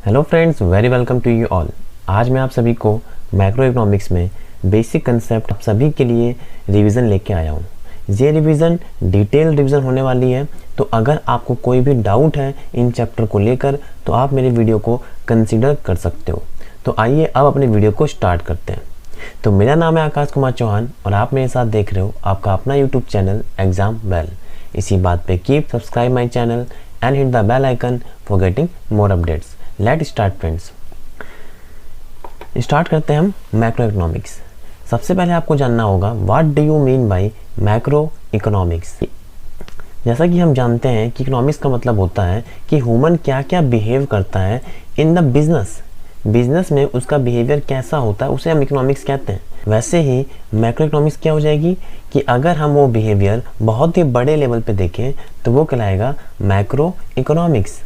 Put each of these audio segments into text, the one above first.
Hello friends, very welcome to you all. आज मैं आप सभी को मैक्रो इकोनॉमिक्स में बेसिक कंसेप्ट आप सभी के लिए रिवीजन लेके आया हूँ। ये रिवीजन डिटेल रिवीजन होने वाली है, तो अगर आपको कोई भी डाउट है इन चैप्टर को लेकर तो आप मेरे वीडियो को कंसीडर कर सकते हो। तो आइए अब अपने वीडियो को स्टार्ट करते हैं। तो मेरा नाम है आकाश कुमार चौहान और आप मेरे साथ देख रहे हो आपका अपना यूट्यूब चैनल एग्जाम वेल। इसी बात पे keep subscribe my channel and hit the bell icon for getting more updates. Let start friends. Start करते हैं हम मैक्रो इकोनॉमिक्स। सबसे पहले आपको जानना होगा what do you mean bye macro economics. जैसा कि हम जानते हैं कि इकोनॉमिक्स का मतलब होता है कि ह्यूमन क्या क्या बिहेव करता है इन द बिजनेस में उसका बिहेवियर कैसा होता है, उसे हम इकोनॉमिक्स कहते हैं। वैसे ही मैक्रो इकोनॉमिक्स क्या हो जाएगी कि अगर हम वो बिहेवियर बहुत ही बड़े लेवल पे देखें तो वो कहलाएगा मैक्रो इकोनॉमिक्स।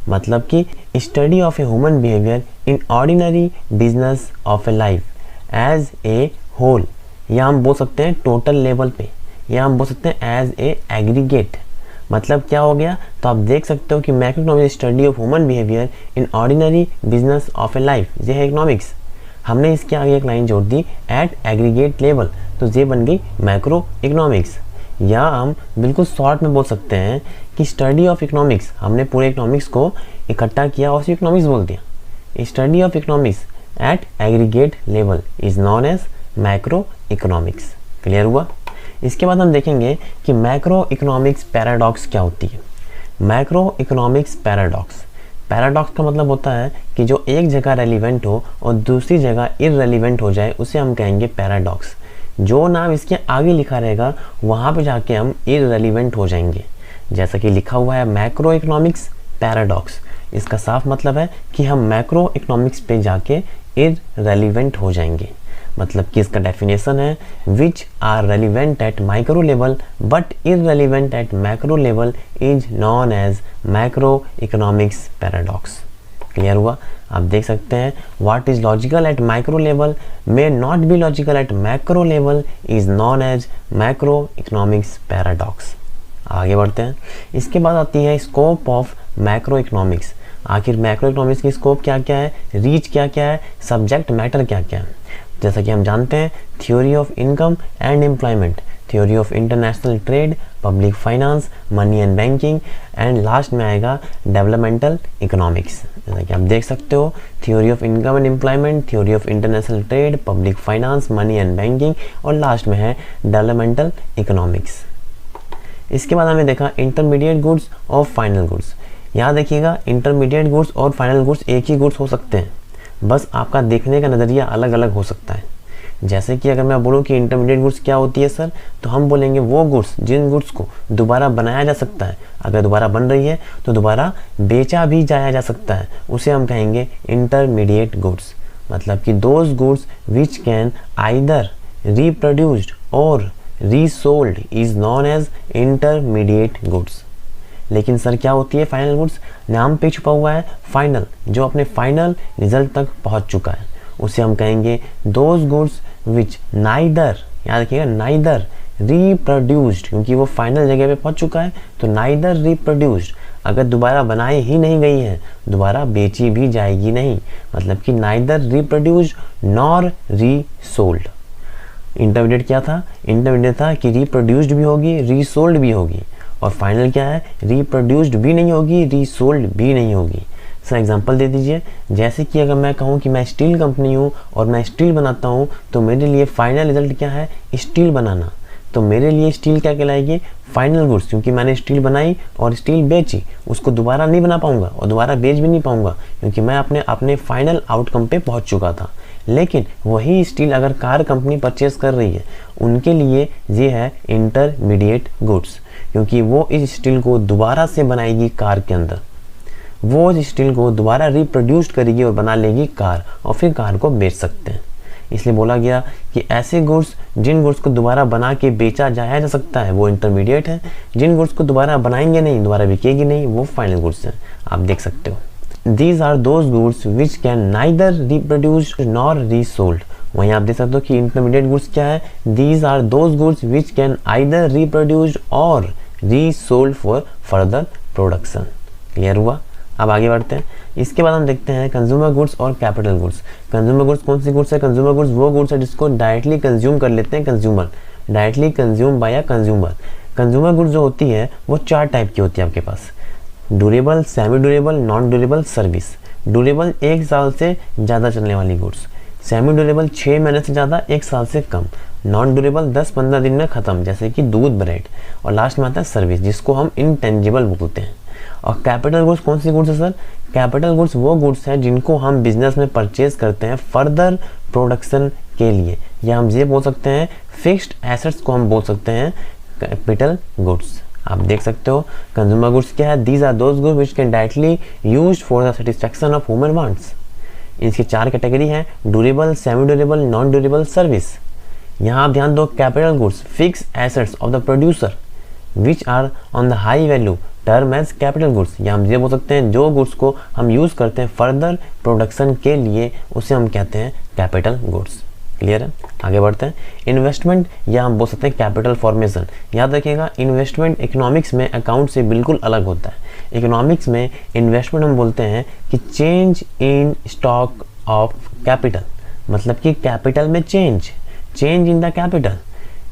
मतलब कि study of a human behaviour in ordinary business of a life as a whole, या हम बोल सकते हैं टोटल लेवल पे, या हम बोल सकते हैं एज ए एग्रीगेट। मतलब क्या हो गया, तो आप देख सकते हो कि macro economics study of human behaviour in ordinary business of a life, ये है इकोनॉमिक्स। हमने इसके आगे एक लाइन जोड़ दी एट एग्रीगेट लेवल, तो ये बन गई मैक्रो इकोनॉमिक्स। या हम बिल्कुल शॉर्ट में बोल सकते हैं कि स्टडी ऑफ इकोनॉमिक्स, हमने पूरे इकोनॉमिक्स को इकट्ठा किया और उसे इकोनॉमिक्स बोल दिया। Study of economics at aggregate level is known as macro economics. Clear हुआ। इसके बाद हम देखेंगे कि मैक्रो इकोनॉमिक्स पैराडॉक्स क्या होती है। मैक्रो इकोनॉमिक्स पैराडॉक्स का मतलब होता है कि जो एक जगह रेलिवेंट हो और दूसरी जगह इररेलिवेंट हो जाए, उसे हम कहेंगे पैराडॉक्स। जो नाम इसके आगे लिखा रहेगा वहाँ पे जाके हम इररेलिवेंट हो जाएंगे। जैसा कि लिखा हुआ है मैक्रो इकोनॉमिक्स पैराडॉक्स, इसका साफ मतलब है कि हम मैक्रो इकोनॉमिक्स पे जाके इररेलिवेंट हो जाएंगे। मतलब कि इसका डेफिनेशन है which are relevant at micro level but irrelevant at macro level is known as macro economics paradox. Clear हुआ। आप देख सकते हैं what is logical at micro level may not be logical at macro level is known as macro economics paradox. आगे बढ़ते हैं। इसके बाद आती है स्कोप ऑफ मैक्रो इकोनॉमिक्स। आखिर मैक्रो इकोनॉमिक्स की स्कोप क्या क्या है, रीच क्या क्या है, सब्जेक्ट मैटर क्या क्या है। जैसा कि हम जानते हैं theory of income and employment, theory of international trade, public finance, money and banking, and last में आएगा डेवलपमेंटल इकोनॉमिक्स। जैसा कि आप देख सकते हो theory of income and employment, theory of international trade, public finance, money and banking, और last में है डेवलपमेंटल इकोनॉमिक्स। इसके बाद हमें देखा इंटरमीडिएट गुड्स और फाइनल गुड्स। यहाँ देखिएगा इंटरमीडिएट गुड्स और फाइनल गुड्स एक ही गुड्स हो सकते हैं, बस आपका देखने का नज़रिया अलग अलग हो सकता है। जैसे कि अगर मैं बोलूँ कि इंटरमीडिएट गुड्स क्या होती है सर, तो हम बोलेंगे वो गुड्स जिन गुड्स को दोबारा बनाया जा सकता है, अगर दोबारा बन रही है तो दोबारा बेचा भी जाया जा सकता है, उसे हम कहेंगे इंटरमीडिएट गुड्स। मतलब कि those goods which can either reproduced और resold is known as intermediate goods. लेकिन सर क्या होती है फाइनल गुड्स, नाम पे छुपा हुआ है फाइनल, जो अपने फाइनल रिजल्ट तक पहुंच चुका है, उसे हम कहेंगे दोज गुड्स विच नाइदर, याद रखिएगा नाइदर रिप्रोड्यूस्ड, क्योंकि वो फाइनल जगह पे पहुंच चुका है, तो नाइदर रिप्रोड्यूस्ड, अगर दोबारा बनाई ही नहीं गई है दोबारा बेची भी जाएगी नहीं। मतलब कि neither reproduced nor resold. Intermediate क्या था, इंटरमीडिएट था कि रिप्रोड्यूस्ड भी होगी रीसोल्ड भी होगी, और फाइनल क्या है, रिप्रोड्यूस्ड भी नहीं होगी रीसोल्ड भी नहीं होगी। सर एग्जांपल दे दीजिए। जैसे कि अगर मैं कहूँ कि मैं स्टील कंपनी हूँ और मैं स्टील बनाता हूँ, तो मेरे लिए फाइनल रिजल्ट क्या है, स्टील बनाना। तो मेरे लिए स्टील क्या कहलाएगी, फाइनल गुड्स, क्योंकि मैंने स्टील बनाई और स्टील बेची, उसको दोबारा नहीं बना पाऊंगा और दोबारा बेच भी नहीं पाऊंगा, क्योंकि मैं अपने फाइनल आउटकम पे पहुंच चुका था। लेकिन वही स्टील अगर कार कंपनी परचेज कर रही है, उनके लिए ये है इंटरमीडिएट गुड्स, क्योंकि वो इस स्टील को दोबारा से बनाएगी कार के अंदर, वो इस स्टील को दोबारा रिप्रोड्यूस करेगी और बना लेगी कार, और फिर कार को बेच सकते हैं। इसलिए बोला गया कि ऐसे गुड्स जिन गुड्स को दोबारा बना के बेचा जाया जा सकता है वो इंटरमीडिएट है, जिन गुड्स को दोबारा बनाएंगे नहीं, दोबारा बिकेगी नहीं, वो फाइनल गुड्स हैं। आप देख सकते हो These are those goods which can neither reproduced nor resold। वहीं आप देख सकते हो कि इंटरमीडिएट गुड्स क्या है, These are those goods which can either reproduced or resold for further production। Clear हुआ। अब आगे बढ़ते हैं। इसके बाद हम देखते हैं कंज्यूमर गुड्स और कैपिटल गुड्स। कंज्यूमर गुड्स कौन सी गुड्स है? कंज्यूमर गुड्स वो गुड्स है जिसको डायरेक्टली कंज्यूम कर लेते हैं consumer, directly consume by a consumer. Consumer goods जो होती है वो 4 टाइप की होती है आपके पास, durable, semi durable, non durable, service. Durable 1 साल से ज़्यादा चलने वाली गुड्स, सेमी ड्यूरेबल 6 महीने से ज़्यादा 1 साल से कम, नॉन ड्यूरेबल 10-15 दिन में ख़त्म जैसे कि दूध, ब्रेड, और लास्ट में आता है सर्विस जिसको हम इंटेंजिबल बोलते हैं। और कैपिटल गुड्स कौन सी गुड्स है सर? कैपिटल गुड्स वो गुड्स हैं जिनको हम बिजनेस में परचेज करते हैं फर्दर प्रोडक्शन के लिए, या हम ये बोल सकते हैं फिक्स्ड एसेट्स को हम बोल सकते हैं कैपिटल गुड्स। आप देख सकते हो कंज्यूमर गुड्स क्या है? These are those goods which can directly used for the satisfaction of human wants. इसकी 4 कैटेगरी हैं, durable, semi durable, non durable, service. यहाँ आप ध्यान दो, capital goods fix assets of the producer which are on the high value term as capital goods, या हम ये बोल सकते हैं जो गुड्स को हम यूज़ करते हैं फर्दर प्रोडक्शन के लिए उसे हम कहते हैं कैपिटल गुड्स। क्लियर है? आगे बढ़ते हैं। इन्वेस्टमेंट, या हम बोल सकते हैं कैपिटल फॉर्मेशन। याद रखिएगा इन्वेस्टमेंट इकोनॉमिक्स में अकाउंट से बिल्कुल अलग होता है। इकोनॉमिक्स में इन्वेस्टमेंट हम बोलते हैं कि change in stock of capital, मतलब कि कैपिटल में चेंज इन द कैपिटल।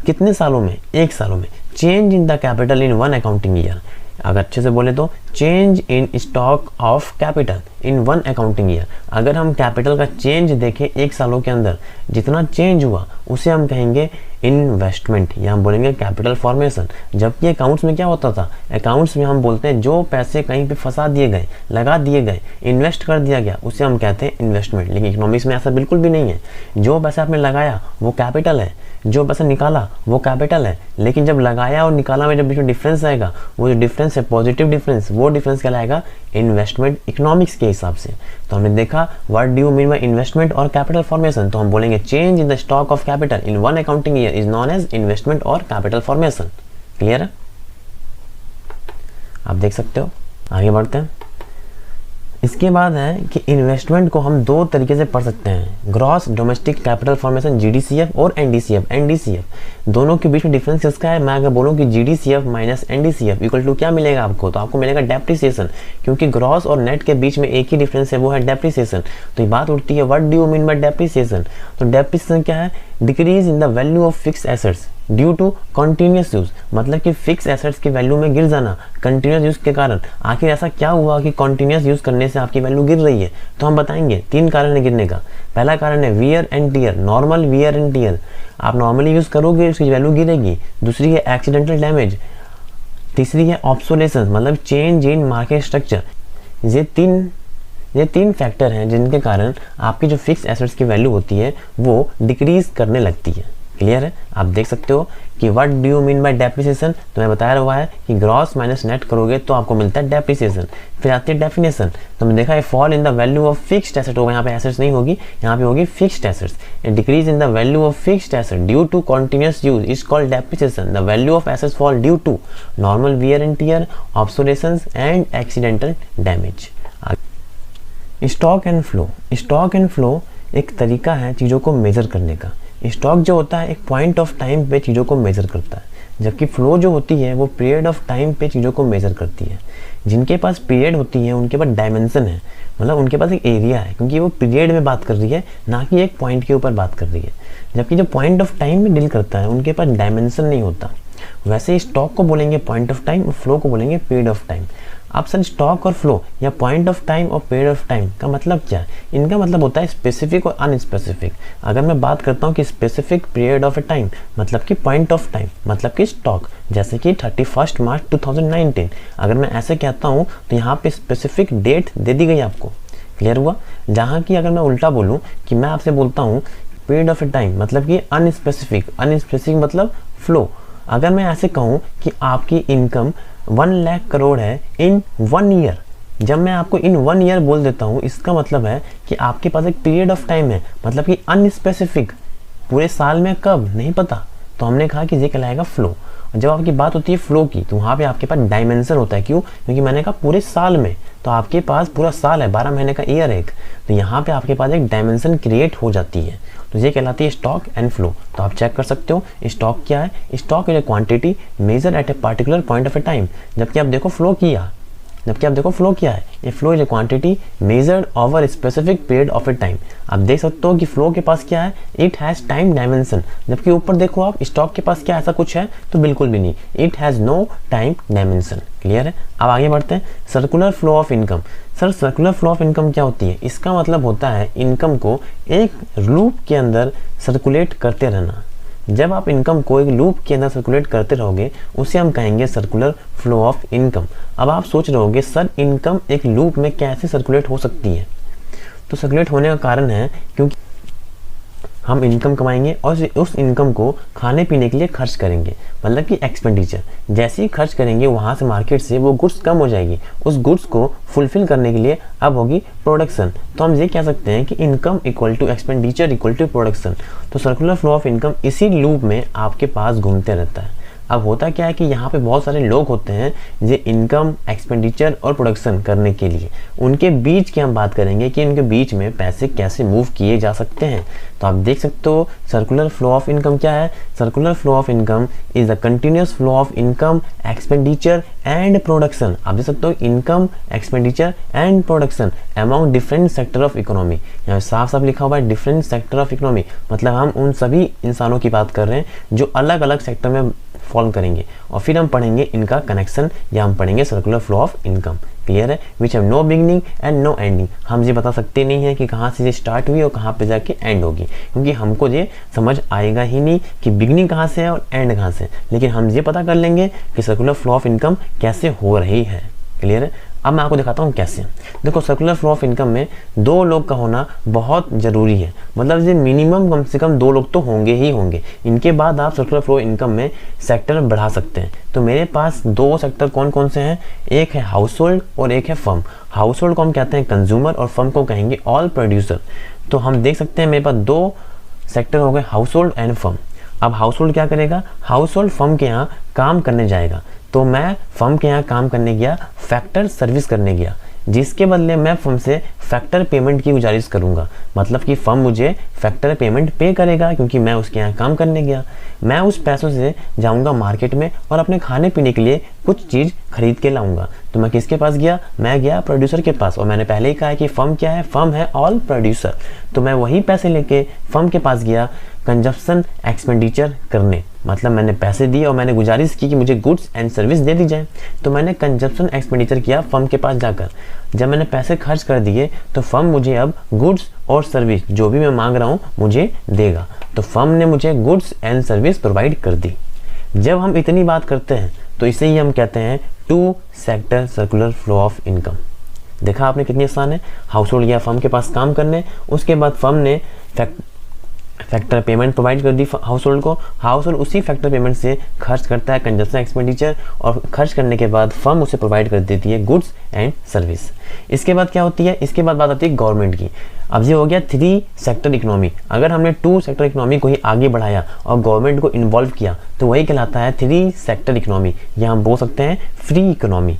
कितने सालों में? 1 सालों में। Change in the capital in 1 accounting year. अगर अच्छे से बोले तो change in stock of capital in 1 accounting year. अगर हम कैपिटल का चेंज देखें 1 सालों के अंदर, जितना चेंज हुआ उसे हम कहेंगे इन्वेस्टमेंट, या हम बोलेंगे कैपिटल फॉर्मेशन। जबकि अकाउंट्स में क्या होता था? अकाउंट्स में हम बोलते हैं जो पैसे कहीं पे फंसा दिए गए, लगा दिए गए, इन्वेस्ट कर दिया गया, उसे हम कहते हैं इन्वेस्टमेंट। लेकिन इकोनॉमिक्स में ऐसा बिल्कुल भी नहीं है। जो पैसा आपने लगाया वो कैपिटल है, जो पैसा निकाला वो कैपिटल है, लेकिन जब लगाया और निकाला में जब बीच में डिफरेंस आएगा, वो जो डिफरेंस है पॉजिटिव डिफरेंस, वो डिफरेंस कहलाएगा इन्वेस्टमेंट इकोनॉमिक्स के हिसाब से। तो हमने देखा what do you mean by investment और कैपिटल फॉर्मेशन, तो हम बोलेंगे change in the stock of capital in 1 accounting year is known as investment और कैपिटल फॉर्मेशन। क्लियर है? आप देख सकते हो। आगे बढ़ते हैं। इसके बाद है कि इन्वेस्टमेंट को हम 2 तरीके से पढ़ सकते हैं, gross domestic capital formation GDCF और NDCF। दोनों के बीच में डिफरेंस इसका है, मैं अगर बोलूँ कि GDCF minus NDCF equal to क्या मिलेगा आपको, तो आपको मिलेगा डेप्रिसिएशन, क्योंकि ग्रॉस और नेट के बीच में एक ही डिफरेंस है, वो है डेप्रिसिएशन। तो ये बात उठती है what do you mean by depreciation. तो डेप्रिसिएशन क्या है? Decrease in the value of fix assets due to continuous use, मतलब कि फिक्स एसेट्स की वैल्यू में गिर जाना कंटिन्यूस यूज के कारण। आखिर ऐसा क्या हुआ कि कंटिन्यूस यूज करने से आपकी वैल्यू गिर रही है? तो हम बताएंगे 3 कारण है गिरने का। पहला कारण है wear and tier, normal wear and tier, आप नॉर्मली यूज करोगे उसकी वैल्यू गिरेगी। दूसरी है एक्सीडेंटल डैमेज, तीसरी है ऑब्सोलेसेंस, मतलब चेंज इन मार्केट स्ट्रक्चर। ये तीन फैक्टर हैं जिनके कारण आपकी जो फिक्स एसेट्स की वैल्यू होती है वो डिक्रीज करने लगती है। क्लियर है? आप देख सकते हो कि what do you mean by depreciation, तो मैं बताया हुआ है कि ग्रॉस माइनस नेट करोगे तो आपको मिलता है डेप्रिसिएशन। फिर आती है डेफिनेशन, तो हमने देखा है fall in the value of fixed asset होगा, यहाँ पे एसेट्स नहीं होगी, यहाँ पे होगी fixed assets. Decrease in the value of fixed asset due to continuous use is called depreciation. The value of assets fall due to normal wear and tear, obsolescence and accidental damage. Stock and flow. Stock and flow एक तरीका है चीज़ों को major करने का। Stock जो होता है एक पॉइंट ऑफ टाइम पे चीज़ों को मेजर करता है, जबकि फ्लो जो होती है वो पीरियड ऑफ टाइम पे चीज़ों को मेजर करती है। जिनके पास पीरियड होती है उनके पास डायमेंशन है, मतलब उनके पास एक एरिया है, क्योंकि वो पीरियड में बात कर रही है ना कि एक पॉइंट के ऊपर बात कर रही है। जबकि जो पॉइंट ऑफ टाइम में डील करता है उनके पास डायमेंशन नहीं होता। वैसे स्टॉक को बोलेंगे पॉइंट ऑफ टाइम और फ्लो को बोलेंगे पीरियड ऑफ टाइम। अब सर स्टॉक और फ्लो या पॉइंट ऑफ टाइम और पीरियड ऑफ टाइम का मतलब क्या है? इनका मतलब होता है स्पेसिफिक और अनस्पेसिफिक। अगर मैं बात करता हूँ कि specific period of a time मतलब कि पॉइंट ऑफ टाइम मतलब कि स्टॉक, जैसे कि 31 मार्च 2019, अगर मैं ऐसे कहता हूँ तो यहाँ पे स्पेसिफिक डेट दे दी गई आपको। क्लियर हुआ? जहाँ की अगर मैं उल्टा बोलूँ कि मैं आपसे बोलता हूँ पीरियड ऑफ ए टाइम मतलब कि अनस्पेसिफिक मतलब फ्लो। अगर मैं ऐसे कहूँ कि आपकी इनकम 1 लाख करोड़ है इन 1 ईयर, जब मैं आपको इन 1 ईयर बोल देता हूँ इसका मतलब है कि आपके पास एक पीरियड ऑफ टाइम है, मतलब कि अनस्पेसिफिक, पूरे साल में कब नहीं पता, तो हमने कहा कि ये कहलाएगा फ्लो। जब आपकी बात होती है फ्लो की तो वहाँ पे आपके पास डायमेंशन होता है। क्यों? क्योंकि मैंने कहा पूरे साल में, तो आपके पास पूरा साल है, 12 महीने का ईयर है एक, तो यहाँ पे आपके पास एक डायमेंशन क्रिएट हो जाती है, तो ये कहलाती है स्टॉक एंड फ्लो। तो आप चेक कर सकते हो स्टॉक क्या है। Stock is a quantity measure at a particular point of a time, जबकि आप देखो फ्लो किया, जबकि आप देखो फ्लो क्या है, ये flow is a quantity measured over specific period of a time. आप देख सकते हो कि फ्लो के पास क्या है, इट हैज़ टाइम डायमेंशन। जबकि ऊपर देखो आप स्टॉक के पास क्या ऐसा कुछ है, तो बिल्कुल भी नहीं, it has no time dimension. Clear है। अब आगे बढ़ते हैं, circular flow of income. Sir circular flow of income क्या होती है? इसका मतलब होता है इनकम को एक लूप के अंदर सर्कुलेट करते रहना। जब आप इनकम को एक लूप के अंदर सर्कुलेट करते रहोगे उसे हम कहेंगे सर्कुलर फ्लो ऑफ इनकम। अब आप सोच रहे होगे सर इनकम एक लूप में कैसे सर्कुलेट हो सकती है? तो सर्कुलेट होने का कारण है क्योंकि हम इनकम कमाएंगे और उस इनकम को खाने पीने के लिए खर्च करेंगे, मतलब कि एक्सपेंडिचर। जैसे ही खर्च करेंगे वहाँ से मार्केट से वो गुड्स कम हो जाएगी, उस गुड्स को फुलफिल करने के लिए अब होगी प्रोडक्शन। तो हम ये कह सकते हैं कि income equal to expenditure equal to production. तो सर्कुलर फ्लो ऑफ इनकम इसी लूप में आपके पास घूमते रहता है। अब होता क्या है कि यहाँ पे बहुत सारे लोग होते हैं जो इनकम, एक्सपेंडिचर और प्रोडक्शन करने के लिए, उनके बीच की हम बात करेंगे कि इनके बीच में पैसे कैसे मूव किए जा सकते हैं। तो आप देख सकते हो सर्कुलर फ्लो ऑफ इनकम क्या है। Circular flow of income is a continuous flow of income, expenditure and production. आप देख सकते हो income, expenditure and production among different sector of economy. यहाँ साफ साफ लिखा हुआ है डिफरेंट सेक्टर ऑफ इकोनॉमी, मतलब हम उन सभी इंसानों की बात कर रहे हैं जो अलग अलग सेक्टर में फॉलो करेंगे। और फिर हम पढ़ेंगे इनका कनेक्शन, या हम पढ़ेंगे circular flow of income. Clear है। Which have no beginning and no ending. हम ये बता सकते नहीं है कि कहाँ से ये स्टार्ट हुई और कहाँ पे जाके एंड होगी, क्योंकि हमको ये समझ आएगा ही नहीं कि बिगनिंग कहाँ से है और एंड कहाँ से। लेकिन हम ये पता कर लेंगे कि सर्कुलर फ्लो ऑफ इनकम कैसे हो रही है। क्लियर है। अब मैं आपको दिखाता हूँ कैसे। देखो सर्कुलर फ्लो ऑफ इनकम में दो लोग का होना बहुत ज़रूरी है, मतलब ये मिनिमम कम से कम दो लोग तो होंगे ही होंगे। इनके बाद आप सर्कुलर फ्लो इनकम में सेक्टर बढ़ा सकते हैं। तो मेरे पास दो सेक्टर कौन कौन से हैं, एक है हाउस होल्ड और एक है फर्म। हाउस होल्ड को हम कहते हैं कंज्यूमर और फर्म को कहेंगे ऑल प्रोड्यूसर। तो हम देख सकते हैं मेरे पास दो सेक्टर हो गए, हाउस होल्ड एंड फर्म। अब हाउस होल्ड क्या करेगा, हाउस होल्ड फर्म के यहाँ काम करने जाएगा। तो मैं फर्म के यहाँ काम करने गया, फैक्टर सर्विस करने गया, जिसके बदले मैं फर्म से फैक्टर पेमेंट की गुजारिश करूंगा। मतलब कि फर्म मुझे फैक्टर पेमेंट पे करेगा क्योंकि मैं उसके यहाँ काम करने गया। मैं उस पैसों से जाऊंगा मार्केट में और अपने खाने पीने के लिए कुछ चीज़ खरीद के लाऊंगा। तो मैं किसके पास गया, मैं गया प्रोड्यूसर के पास। और मैंने पहले ही कहा है कि फर्म क्या है, फर्म है ऑल प्रोड्यूसर। तो मैं वही पैसे लेके फर्म के पास गया कंजप्शन एक्सपेंडिचर करने, मतलब मैंने पैसे दिए और मैंने गुजारिश की कि मुझे गुड्स एंड सर्विस दे दी जाए। तो मैंने कंजप्शन एक्सपेंडिचर किया फर्म के पास जाकर। जब मैंने पैसे खर्च कर दिए तो फर्म मुझे अब गुड्स और सर्विस जो भी मैं मांग रहा हूँ मुझे देगा। तो फर्म ने मुझे गुड्स एंड सर्विस प्रोवाइड कर दी। जब हम इतनी बात करते हैं तो इसे ही हम कहते हैं two sector circular flow of income. देखा आपने कितनी आसान है। हाउस होल्ड गया फर्म के पास काम करने, उसके बाद फर्म ने फैक्टर पेमेंट प्रोवाइड कर दी हाउस होल्ड को। हाउस होल्ड उसी फैक्टर पेमेंट से खर्च करता है कंजप्शन एक्सपेंडिचर, और खर्च करने के बाद फर्म उसे प्रोवाइड कर देती है गुड्स एंड सर्विस। इसके बाद क्या होती है, इसके बाद बात आती है गवर्नमेंट की। अब ये हो गया थ्री सेक्टर इकोनॉमी। अगर हमने टू सेक्टर इकोनॉमी को ही आगे बढ़ाया और गवर्नमेंट को इन्वॉल्व किया तो वही कहलाता है थ्री सेक्टर इकोनॉमी, या हम बोल सकते हैं फ्री इकोनॉमी।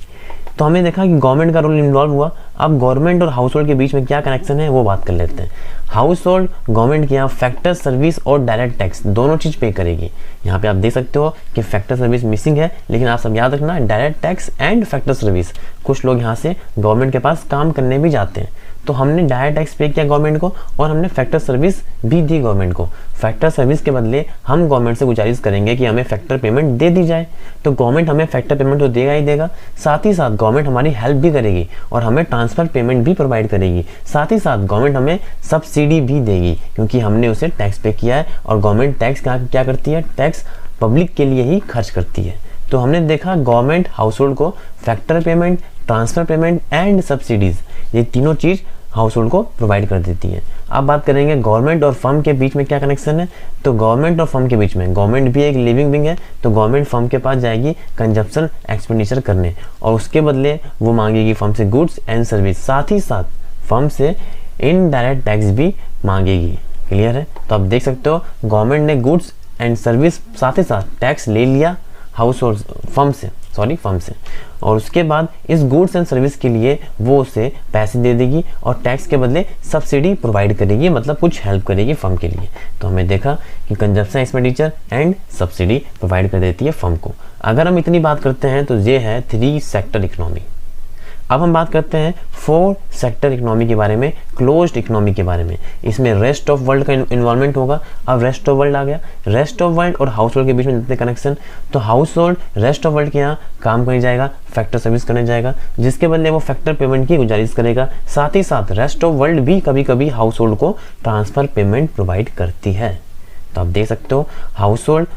तो हमने देखा कि गवर्नमेंट का रोल इन्वॉल्व हुआ। अब गवर्नमेंट और हाउस होल्ड के बीच में क्या कनेक्शन है वो बात कर लेते हैं। हाउस होल्ड गवर्नमेंट के यहाँ फैक्टर सर्विस और डायरेक्ट टैक्स दोनों चीज़ पे करेगी। यहाँ पे आप देख सकते हो कि फैक्टर सर्विस मिसिंग है, लेकिन आप सब याद रखना direct tax and factor service. कुछ लोग यहाँ से गवर्नमेंट के पास काम करने भी जाते हैं। तो हमने डायरेक्ट टैक्स पे किया गवर्नमेंट को और हमने फैक्टर सर्विस भी दी गवर्नमेंट को। फैक्टर सर्विस के बदले हम गवर्नमेंट से गुजारिश करेंगे कि हमें फैक्टर पेमेंट दे दी जाए। तो गवर्नमेंट हमें फैक्टर पेमेंट तो देगा ही देगा, साथ ही साथ गवर्नमेंट हमारी हेल्प भी करेगी और हमें ट्रांसफर पेमेंट भी प्रोवाइड करेगी। साथ ही साथ गवर्नमेंट हमें सब्सिडी भी देगी क्योंकि हमने उसे टैक्स पे किया है। और गवर्नमेंट टैक्स क्या करती है, टैक्स पब्लिक के लिए ही खर्च करती है। तो हमने देखा गवर्नमेंट हाउस होल्ड को factor payment, transfer payment and subsidies, ये तीनों चीज़ हाउस होल्ड को प्रोवाइड कर देती है। अब बात करेंगे गवर्नमेंट और फर्म के बीच में क्या कनेक्शन है। तो गवर्नमेंट और फर्म के बीच में, गवर्नमेंट भी एक लिविंग बिंग है, तो गवर्नमेंट फर्म के पास जाएगी कंजप्शन एक्सपेंडिचर करने और उसके बदले वो मांगेगी फर्म से गुड्स एंड सर्विस। साथ ही साथ फर्म से इनडायरेक्ट टैक्स भी मांगेगी। क्लियर है। तो आप देख सकते हो गवर्नमेंट ने गुड्स एंड सर्विस साथ ही साथ टैक्स ले लिया हाउस होल्ड फर्म से, और उसके बाद इस गुड्स एंड सर्विस के लिए वो उसे पैसे दे देगी और टैक्स के बदले सब्सिडी प्रोवाइड करेगी, मतलब कुछ हेल्प करेगी फर्म के लिए। तो हमें देखा कि consumption expenditure and subsidy provide कर देती है फर्म को। अगर हम इतनी बात करते हैं तो ये है थ्री सेक्टर इकोनॉमी। अब हम बात करते हैं 4 सेक्टर इकोनॉमी के बारे में, क्लोज्ड इकोनॉमी के बारे में। इसमें रेस्ट ऑफ वर्ल्ड का इन्वॉल्वमेंट होगा। अब रेस्ट ऑफ वर्ल्ड आ गया, रेस्ट ऑफ वर्ल्ड और हाउस होल्ड के बीच में जितने कनेक्शन, तो house hold rest of world के यहाँ काम करने जाएगा, फैक्टर सर्विस करने जाएगा, जिसके बदले वो फैक्टर पेमेंट की गुजारिश करेगा। साथ ही साथ रेस्ट ऑफ वर्ल्ड भी कभी कभी हाउस होल्ड को ट्रांसफर पेमेंट प्रोवाइड करती है। तो आप देख सकते हो, house hold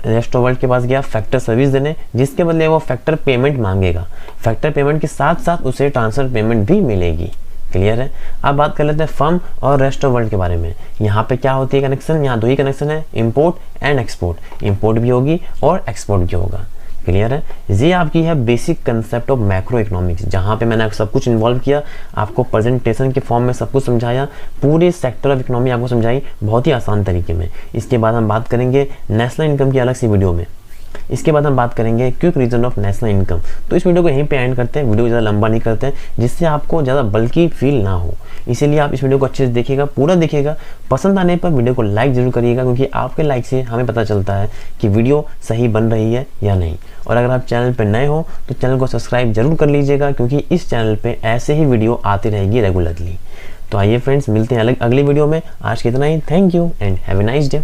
rest of world के पास गया फैक्टर सर्विस देने, जिसके बदले वो फैक्टर पेमेंट मांगेगा। फैक्टर पेमेंट के साथ साथ उसे ट्रांसफर पेमेंट भी मिलेगी। क्लियर है। अब बात कर लेते हैं फर्म और रेस्ट ऑफ वर्ल्ड के बारे में। यहाँ पे क्या होती है कनेक्शन, यहाँ 2 ही कनेक्शन है, इंपोर्ट एंड एक्सपोर्ट। इंपोर्ट भी होगी और एक्सपोर्ट भी होगा। क्लियर है। ये आपकी है basic concept of macro economics, जहाँ पे मैंने सब कुछ इन्वॉल्व किया, आपको प्रेजेंटेशन के फॉर्म में सब कुछ समझाया, पूरे सेक्टर ऑफ इकोनॉमी आपको समझाई बहुत ही आसान तरीके में। इसके बाद हम बात करेंगे नेशनल इनकम की अलग सी वीडियो में। इसके बाद हम बात करेंगे quick reason of national income. तो इस वीडियो को यहीं पे एंड करते हैं, वीडियो ज़्यादा लंबा नहीं करते हैं, जिससे आपको ज़्यादा बल्कि फील ना हो। इसीलिए आप इस वीडियो को अच्छे से देखिएगा, पूरा देखिएगा। पसंद आने पर वीडियो को लाइक जरूर करिएगा, क्योंकि आपके लाइक से हमें पता चलता है कि वीडियो सही बन रही है या नहीं। और अगर आप चैनल पर नए हो तो चैनल को सब्सक्राइब जरूर कर लीजिएगा, क्योंकि इस चैनल पर ऐसे ही वीडियो आती रहेगी रेगुलरली। तो आइए फ्रेंड्स, मिलते हैं अगली वीडियो में। आज के इतना ही। Thank you and have a nice day.